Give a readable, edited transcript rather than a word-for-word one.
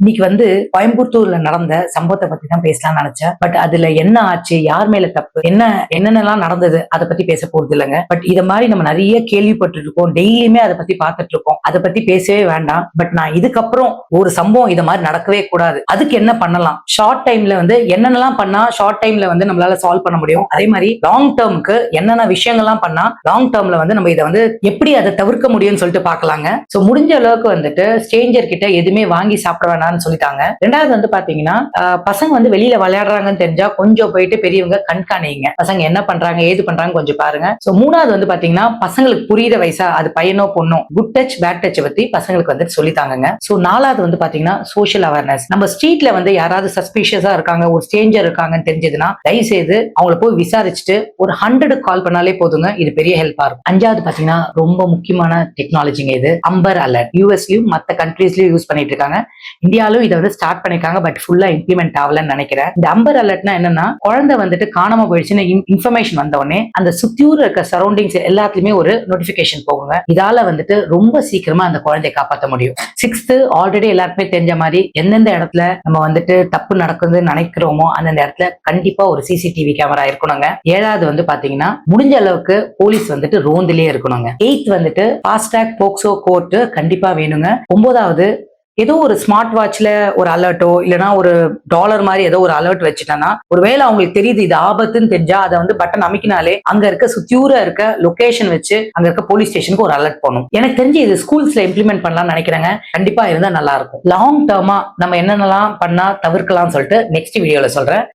இன்னைக்கு கோயம்புத்தூர்ல நடந்த சம்பவத்தை பத்தி தான் பேசலாம்னு நினைச்சேன். பட் அதுல என்ன ஆச்சு, யார் மேல தப்பு, என்னென்னலாம் நடந்தது அதை பத்தி பேச போறது இல்லைங்க. பட் இத மாதிரி நம்ம நிறைய கேள்விப்பட்டு இருக்கோம், டெய்லியுமே அதை பத்தி பார்த்துட்டு இருக்கோம். அதை பத்தி பேசவே வேண்டாம். பட் நான் இதுக்கப்புறம் ஒரு சம்பவம் இத மாதிரி நடக்கவே கூடாது, அதுக்கு என்ன பண்ணலாம், ஷார்ட் டைம்ல என்னென்னலாம் பண்ணா ஷார்ட் டைம்ல நம்மளால சால்வ் பண்ண முடியும், அதே மாதிரி லாங் டேர்முக்கு என்னென்ன விஷயங்கள்லாம் பண்ணா லாங் டேர்ம்ல நம்ம இதை எப்படி அதை தவிர்க்க முடியும்னு சொல்லிட்டு பாக்கலாங்க. சோ முடிஞ்ச அளவுக்கு ஸ்ட்ரேஞ்சர் கிட்ட எதுவுமே வாங்கி சாப்பிட வேணாம்னு சொல்லிட்டாங்க. ரெண்டாவது பாத்தீங்கன்னா பசங்க வெளியில விளையாடுறாங்கன்னு தெரிஞ்சா கொஞ்சம் போயிட்டு பெரியவங்க கண்காணிங்க, பசங்க என்ன பண்றாங்க ஏது பண்றாங்க கொஞ்சம் பாருங்க. சோ மூணாவது பாத்தீங்கன்னா பசங்களுக்கு புரியுற வயசா அது பையனோ பொண்ணோ குட் டச் பேட் டச் பத்தி பசங்களுக்கு சொல்லித்தாங்க. சோ நாலாவது பாத்தீங்கன்னா சோஷியல் அவேர்னஸ். நம்ம ஸ்ட்ரீட்ல யாராவது சஸ்பீஷியஸா இருக்காங்க, ஒரு ஸ்ட்ரேஞ்சர் இருக்காங்கன்னு தெரிஞ்சதுன்னா தயவு செய்து அவங்கள போய் விசாரிச்சுட்டு ஒரு 100 கால் பண்ணாலே போதுங்க, இது பெரிய ஹெல்ப்பா இருக்கும். அஞ்சாவது பாத்தீங்கன்னா ரொம்ப முக்கியமான டெக்னாலஜிங்க இது, அம்பர் அலர்ட். யூஎஸ்லயும் மத்த கண்ட்ரீஸ்லயும் யூஸ் பண்ணிட்டு இருக்காங்க, இந்தியாவிலும் இதை ஸ்டார்ட் பண்ணிருக்காங்க. பட் ஃபுல்லா இம்ப்ளிமெண்ட் ஆகலன்னு நினைக்கிறேன். இந்த அம்பர் அலர்ட்னா என்னன்னா, குழந்தை காணாம போயிடுச்சுன்னு இன்ஃபர்மேஷன் வந்த உடனே அந்த சுத்தியூர் இருக்க சரௌண்டிங்ஸ் எல்லாத்துலயுமே ஒரு நோட்டிபிகேஷன் போகுங்க. இதால ரொம்ப சீக்கிரமா அந்த குழந்தையை காப்பாற்ற முடியும். சிக்ஸ்த், ஆல்ரெடி எல்லாருக்குமே தெரிஞ்ச மாதிரி எந்தெந்த இடத்துல நம்ம தப்பு நடக்குதுன்னு நினைக்கிறோமோ அந்தந்த இடத்துல கண்டிப்பா ஒரு சிசிடிவி கேமரா இருக்கணுங்க. ஏழாவது பாத்தீங்கன்னா முடிஞ்ச அளவுக்கு போலீஸ் ரோந்திலேயே இருக்கணுங்க. எய்த் ஃபாஸ்டாக் போக்சோ கோர்ட் கண்டிப்பா வேணுங்க. ஒன்பதாவது ஏதோ ஒரு ஸ்மார்ட் வாட்ச்ல ஒரு அலர்ட்டோ இல்லைன்னா ஒரு டாலர் மாதிரி ஏதோ ஒரு அலர்ட் வச்சுட்டோம்னா, ஒருவேளை அவங்களுக்கு தெரியுது இது ஆபத்துன்னு தெரிஞ்சா அதை பட்டன் அமைக்கினாலே அங்க இருக்க சுத்தியூர இருக்க லொகேஷன் வச்சு அங்க இருக்க போலீஸ் ஸ்டேஷனுக்கு ஒரு அலர்ட் பண்ணும். எனக்கு தெரிஞ்சு இது ஸ்கூல்ஸ்ல இம்ப்ளிமெண்ட் பண்ணலாம்னு நினைக்கிறேங்க. கண்டிப்பா இருந்தா நல்லா இருக்கும். லாங் டேர்மா நம்ம என்னென்னலாம் பண்ணா தவிர்க்கலாம்னு சொல்லிட்டு நெக்ஸ்ட் வீடியோல சொல்றேன்.